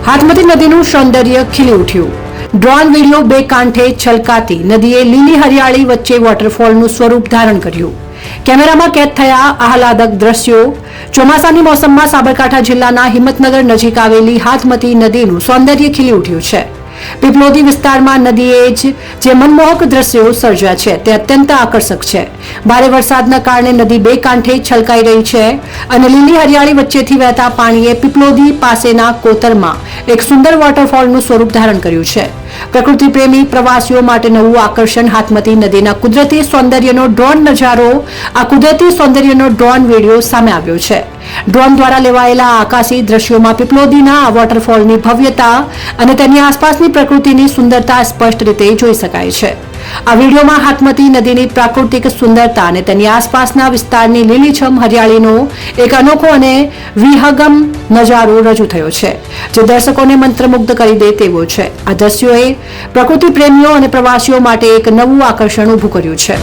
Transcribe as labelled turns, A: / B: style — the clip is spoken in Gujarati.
A: હાથમતી નદીનું સૌંદર્ય ખીલી ઉઠ્યું. ડ્રોન વિડીયો બે કાંઠે છલકાતી નદીએ લીલી હરિયાળી વચ્ચે વોટરફોલનું સ્વરૂપ ધારણ કર્યું. કેમેરામાં કેદ થયા આહલાદક દ્રશ્યો. ચોમાસાની મોસમમાં સાબરકાંઠા જિલ્લાના હિંમતનગર નજીક આવેલી હાથમતી નદીનું સૌંદર્ય ખીલી ઉઠ્યું છે. પીપલોદી વિસ્તારમાં નદીએ જે મનમોહક દ્રશ્યો સર્જ્યા છે તે અત્યંત આકર્ષક છે. ભારે વરસાદના કારણે નદી બે કાંઠે છલકાઈ રહી છે અને લીલી હરિયાળી વચ્ચેથી વહેતા પાણીએ પીપલોદી પાસેના કોતરમાં એક સુંદર વોટરફોલનું સ્વરૂપ ધારણ કર્યું છે. પ્રકૃતિ પ્રેમી પ્રવાસીઓ માટે નવું આકર્ષણ હાથમતી નદીના કુદરતી સૌંદર્યનો ડ્રોન નજારો. આ કુદરતી સૌંદર્યનો ડ્રોન વિડીયો સામે આવ્યો છે. ડ્રોન દ્વારા લેવાયેલા આકાશી દ્રશ્યોમાં પીપલોદીના આ વોટરફોલની ભવ્યતા અને તેની આસપાસની પ્રકૃતિની સુંદરતા સ્પષ્ટ રીતે જોઈ શકાય છે. આ વિડીયોમાં હાથમતી નદીની પ્રાકૃતિક સુંદરતા અને તેની આસપાસના વિસ્તારની લીલીછમ હરિયાળીનો એક અનોખો અને વિહંગમ નજારો રજૂ થયો છે, જે દર્શકોને મંત્રમુગ્ધ કરી દે તેવો છે. આ દ્રશ્યોએ પ્રકૃતિ પ્રેમીઓ અને પ્રવાસીઓ માટે એક નવું આકર્ષણ ઊભું કર્યું છે.